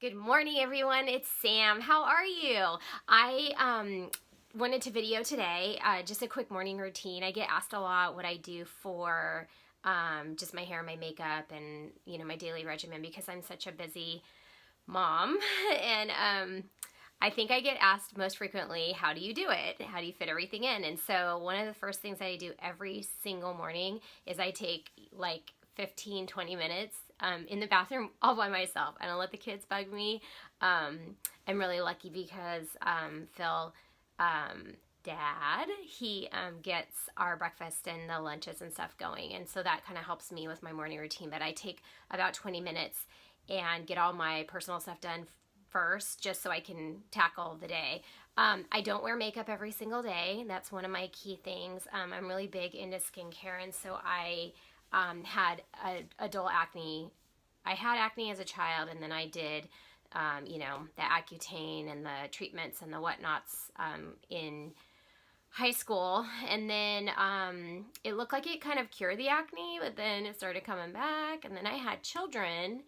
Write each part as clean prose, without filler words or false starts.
Good morning, everyone. It's Sam. How are you? I wanted to video today, just a quick morning routine. I get asked a lot what I do for just my hair, my makeup, and my daily regimen because I'm such a busy mom. And I think I get asked most frequently, how do you do it? How do you fit everything in? And so one of the first things I do every single morning is I take like 15-20 minutes in the bathroom all by myself. I don't let the kids bug me. I'm really lucky because Phil, dad, he gets our breakfast and the lunches and stuff going, and so that kind of helps me with my morning routine. But I take about 20 minutes and get all my personal stuff done first, just so I can tackle the day. I don't wear makeup every single day. That's one of my key things. I'm really big into skincare, and so I had adult acne. I had acne as a child, and then I did, the Accutane and the treatments and the whatnots in high school. And then it looked like it kind of cured the acne, but then it started coming back. And then I had children,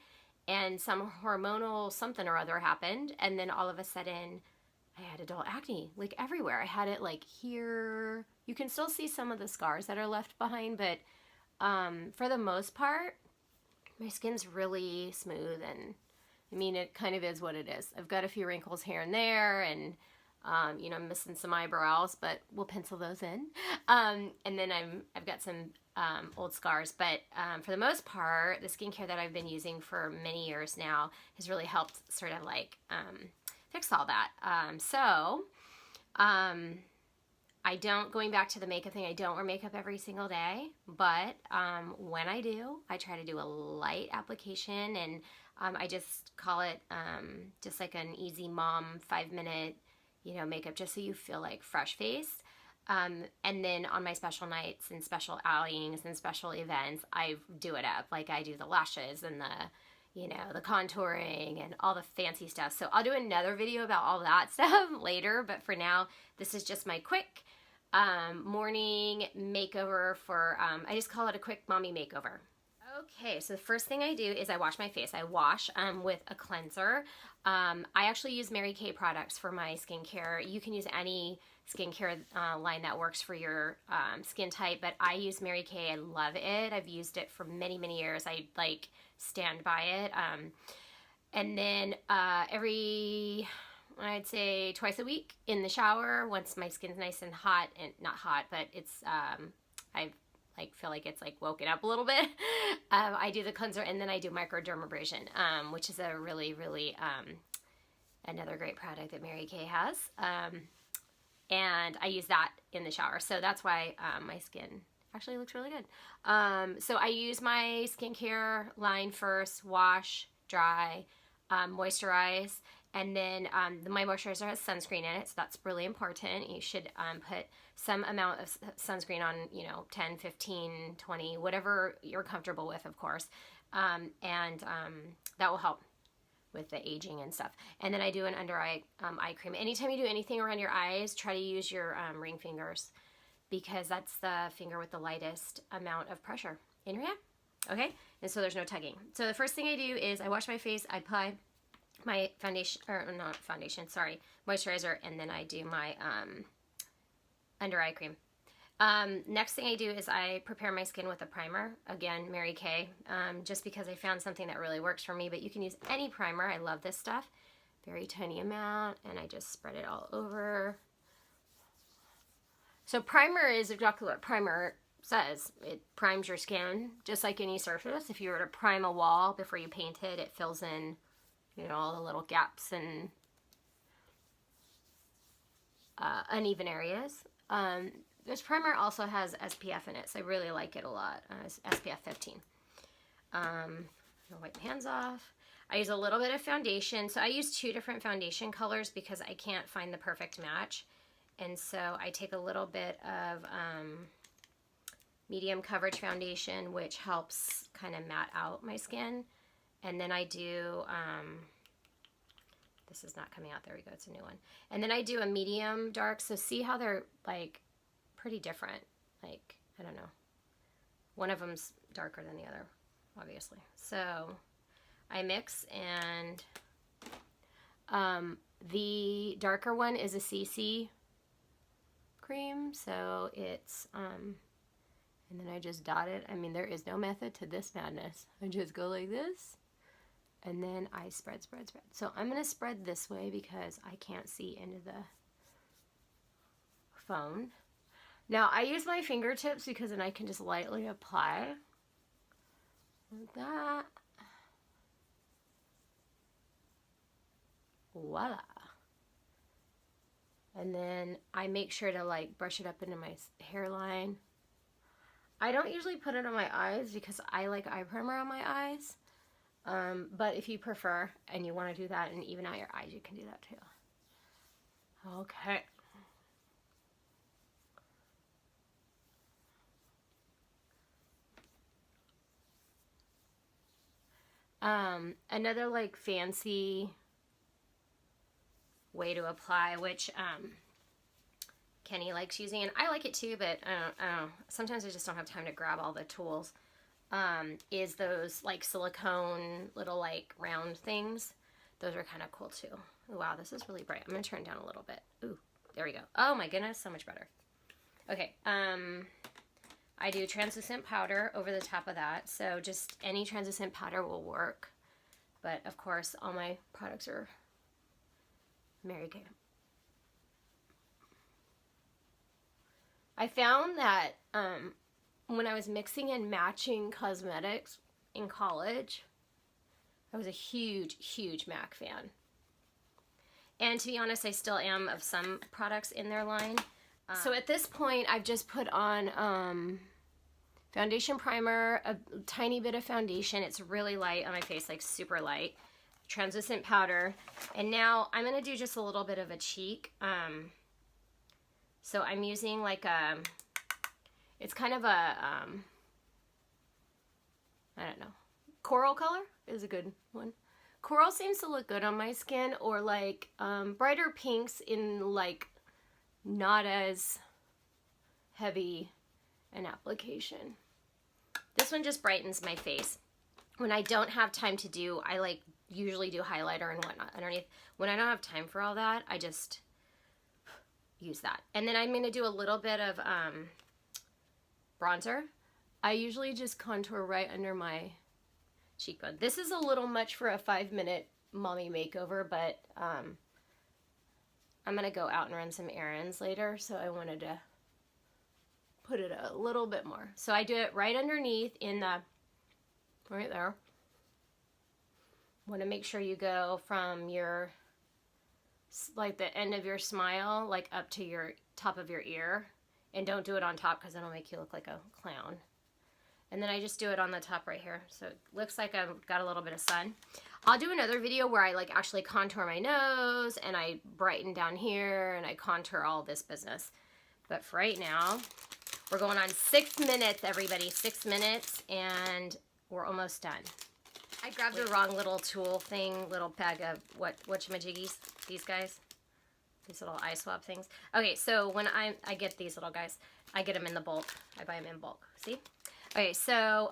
and some hormonal something or other happened, and then all of a sudden I had adult acne, like everywhere. I had it like here. You can still see some of the scars that are left behind, but for the most part, my skin's really smooth, and I mean, it kind of is what it is. I've got a few wrinkles here and there, and I'm missing some eyebrows, but we'll pencil those in. And then I've got some old scars, but for the most part, the skincare that I've been using for many years now has really helped sort of like fix all that. Going back to the makeup thing, I don't wear makeup every single day, but when I do, I try to do a light application, and I just call it just like an easy mom 5-minute, makeup, just so you feel like fresh faced. And then on my special nights and special outings and special events, I do it up. Like I do the lashes and the contouring and all the fancy stuff. So I'll do another video about all that stuff later, but for now, this is just my quick morning makeover for, I just call it a quick mommy makeover. Okay, so the first thing I do is I wash my face. I wash with a cleanser. I actually use Mary Kay products for my skincare. You can use any skincare line that works for your skin type, but I use Mary Kay. I love it. I've used it for many, many years. I stand by it. And then I'd say twice a week in the shower, once my skin's nice and hot, and not hot, but it's I feel like it's like woken up a little bit. I do the cleanser, and then I do microdermabrasion, which is a really, really another great product that Mary Kay has. And I use that in the shower, so that's why my skin actually looks really good. So I use my skincare line first: wash, dry, moisturize, and then my moisturizer has sunscreen in it, so that's really important. You should put some amount of sunscreen on, 10, 15, 20, whatever you're comfortable with, of course, and that will help with the aging and stuff. And then I do an under eye eye cream. Anytime you do anything around your eyes, try to use your ring fingers, because that's the finger with the lightest amount of pressure in your hand. Okay, and so there's no tugging. So the first thing I do is I wash my face, I apply my moisturizer, and then I do my under eye cream. Next thing I do is I prepare my skin with a primer. Again, Mary Kay, just because I found something that really works for me, but you can use any primer. I love this stuff. Very tiny amount, and I just spread it all over. So primer is exactly what primer says. It primes your skin, just like any surface. If you were to prime a wall before you paint it, it fills in all the little gaps and uneven areas. This primer also has SPF in it, so I really like it a lot. It's SPF 15. I'm gonna wipe my hands off. I use a little bit of foundation. So I use 2 different foundation colors because I can't find the perfect match. And so I take a little bit of medium coverage foundation, which helps kind of matte out my skin. And then I do, this is not coming out, there we go, it's a new one. And then I do a medium dark, so see how they're like pretty different, like, I don't know. One of them's darker than the other, obviously. So I mix and The darker one is a CC cream, so it's, and then I just dot it. I mean, there is no method to this madness. I just go like this, and then I spread, spread, spread. So I'm going to spread this way because I can't see into the phone. Now, I use my fingertips because then I can just lightly apply like that. Voila. And then I make sure to like brush it up into my hairline. I don't usually put it on my eyes because I like eye primer on my eyes. But if you prefer and you want to do that and even out your eyes, you can do that too. Okay. Another like fancy way to apply, which Kenny likes using, and I like it too, but I don't know, sometimes I just don't have time to grab all the tools, is those like silicone little like round things. Those are kind of cool too. Ooh, wow, this is really bright. I'm gonna turn it down a little bit. Ooh, there we go. Oh my goodness, so much better. Okay, I do translucent powder over the top of that, so just any translucent powder will work, but of course all my products are Mary Kay. I found that when I was mixing and matching cosmetics in college, I was a huge, huge MAC fan. And to be honest, I still am of some products in their line. So at this point, I've just put on foundation primer, a tiny bit of foundation. It's really light on my face, like super light. Translucent powder, and now I'm gonna do just a little bit of a cheek. So I'm using like a, it's kind of a, I don't know, coral color is a good one. Coral seems to look good on my skin, or like brighter pinks in like not as heavy an application. This one just brightens my face. When I don't have time to do, I like usually do highlighter and whatnot underneath. When I don't have time for all that, I just use that. And then I'm going to do a little bit of bronzer. I usually just contour right under my cheekbone. This is a little much for a 5-minute mommy makeover, but I'm going to go out and run some errands later, so I wanted to put it a little bit more. So I do it right underneath in the, right there. Want to make sure you go from your, like the end of your smile, like up to your top of your ear, and don't do it on top because it'll make you look like a clown. And then I just do it on the top right here, so it looks like I've got a little bit of sun. I'll do another video where I like actually contour my nose and I brighten down here and I contour all this business. But for right now, we're going on 6 minutes, everybody, 6 minutes, and we're almost done. I grabbed the wrong little tool thing, little bag of whatchamajiggies, these guys. These little eye swab things. Okay, so when I get these little guys, I get them in the bulk. I buy them in bulk. See? Okay, so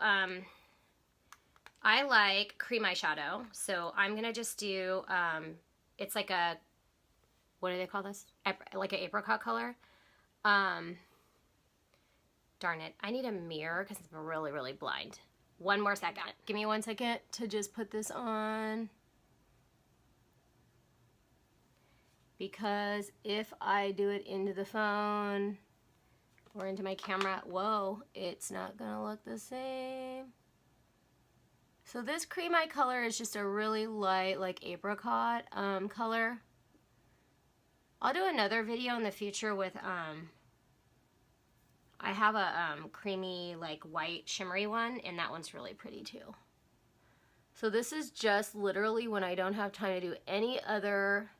I like cream eyeshadow. So I'm going to just do, it's like a, what do they call this? Like an apricot color. Darn it. I need a mirror because I'm really, really blind. One more second. Give me 1 second to just put this on. Because if I do it into the phone or into my camera, whoa, it's not gonna look the same. So this cream eye color is just a really light, like apricot color. I'll do another video in the future with, I have a creamy, like white shimmery one, and that one's really pretty too. So this is just literally when I don't have time to do any other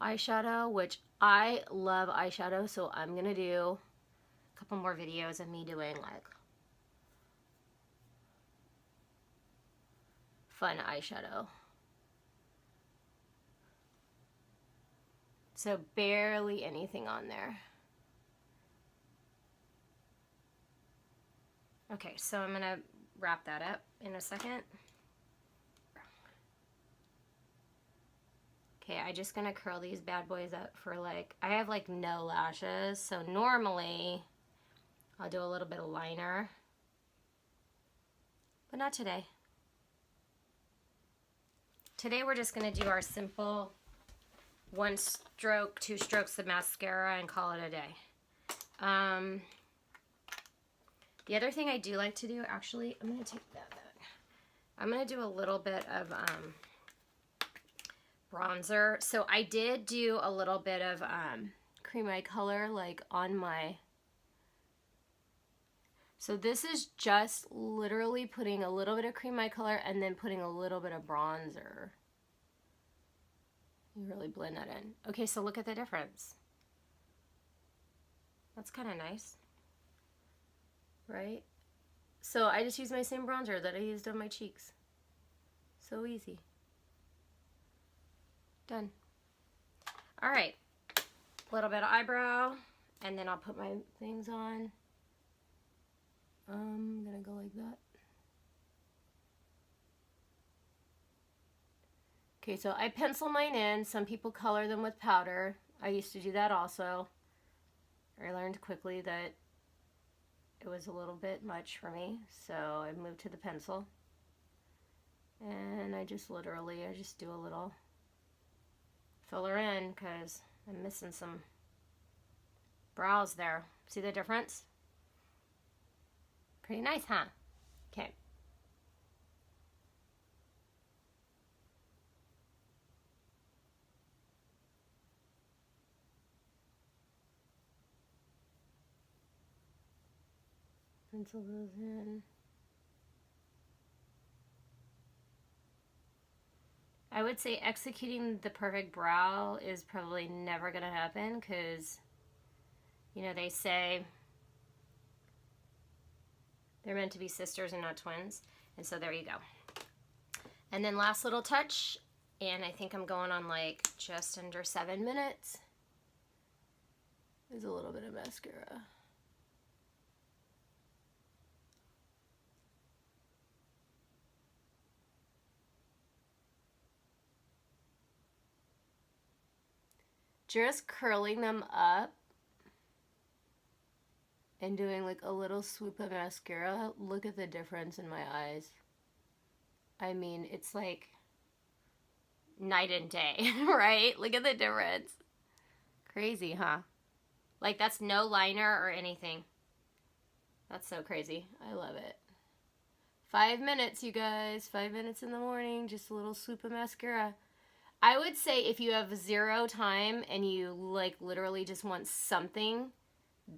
eyeshadow, which I love eyeshadow, so I'm gonna do a couple more videos of me doing like fun eyeshadow. So barely anything on there. Okay, so I'm gonna wrap that up in a second. Okay, I'm just gonna curl these bad boys up for like, I have like no lashes, so normally I'll do a little bit of liner, but not today. Today we're just gonna do our simple 1 stroke, 2 strokes of mascara and call it a day. The other thing I do like to do, actually, I'm gonna take that back. I'm gonna do a little bit of bronzer. So I did do a little bit of cream eye color like on my, so this is just literally putting a little bit of cream eye color and then putting a little bit of bronzer. You really blend that in. Okay, so look at the difference. That's kind of nice, right? So I just used my same bronzer that I used on my cheeks. So easy. Done. All right, a little bit of eyebrow, and then I'll put my things on. I'm gonna go like that. Okay, so I pencil mine in. Some people color them with powder. I used to do that also. I learned quickly that it was a little bit much for me, so I moved to the pencil. And I just literally, I just do a little filler in because I'm missing some brows there. See the difference? Pretty nice, huh? Okay. Pencil those in. I would say executing the perfect brow is probably never going to happen because, you know, they say they're meant to be sisters and not twins. And so there you go. And then last little touch, and I think I'm going on like just under 7 minutes, is a little bit of mascara. Just curling them up and doing like a little swoop of mascara. Look at the difference in my eyes. I mean, it's like night and day, right? Look at the difference. Crazy, huh? Like that's no liner or anything. That's so crazy. I love it. 5 minutes, you guys. 5 minutes in the morning. Just a little swoop of mascara. I would say if you have 0 time and you like literally just want something,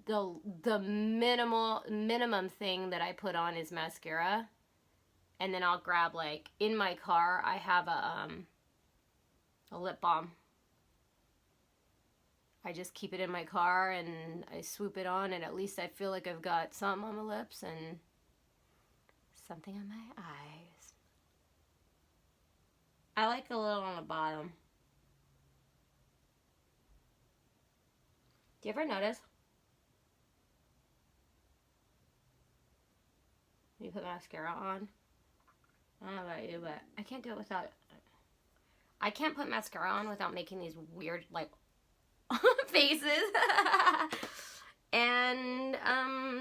the minimum thing that I put on is mascara. And then I'll grab, like, in my car, I have a lip balm. I just keep it in my car and I swoop it on, and at least I feel like I've got something on my lips and something on my eyes. I like a little on the bottom. Do you ever notice? You put mascara on. I don't know about you, but I can't do it without it. I can't put mascara on without making these weird, like, faces. And,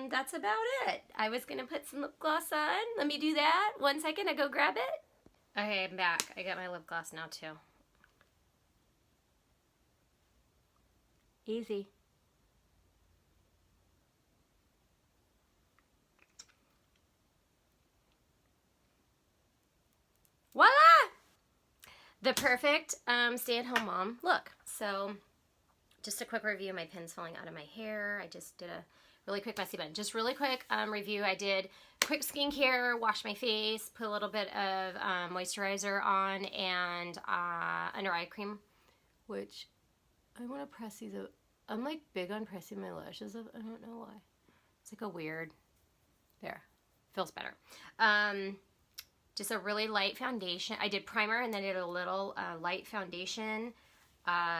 that's about it. I was gonna put some lip gloss on. Let me do that. 1 second, I go grab it. Okay, I'm back. I got my lip gloss now, too. Easy. Voila! The perfect stay-at-home mom look. So, just a quick review. My pin's falling out of my hair. I just did a really quick messy bun. Just really quick review. I did quick skincare, washed my face, put a little bit of moisturizer on, and under eye cream, which I want to press these up. I'm like big on pressing my lashes up. I don't know why. It's like a weird, there, feels better. Just a really light foundation. I did primer and then did a little light foundation,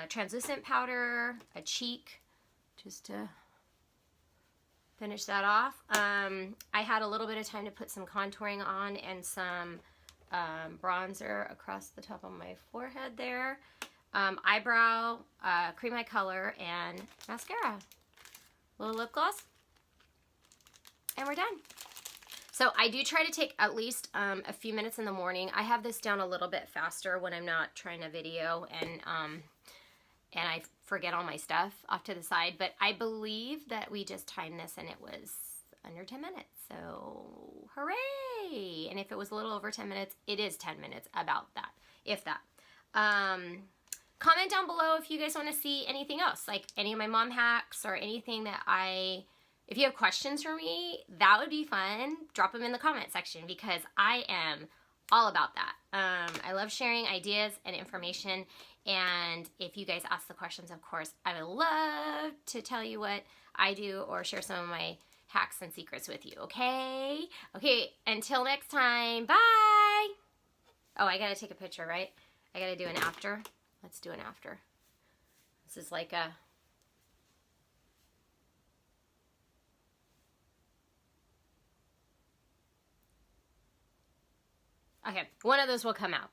translucent powder, a cheek, just to finish that off. I had a little bit of time to put some contouring on and some bronzer across the top of my forehead there. eyebrow, cream eye color, and mascara. Little lip gloss. And we're done. So I do try to take at least a few minutes in the morning. I have this down a little bit faster when I'm not trying to video and I forget all my stuff off to the side. But I believe that we just timed this and it was under 10 minutes. So hooray! And if it was a little over 10 minutes, it is 10 minutes, about that, if that. Comment down below if you guys want to see anything else, like any of my mom hacks or anything that if you have questions for me, that would be fun. Drop them in the comment section because I am all about that. I love sharing ideas and information. And if you guys ask the questions, of course, I would love to tell you what I do or share some of my hacks and secrets with you, okay? Okay, until next time, bye! Oh, I gotta take a picture, right? I gotta do an after. Let's do an after. This is like a... Okay, one of those will come out.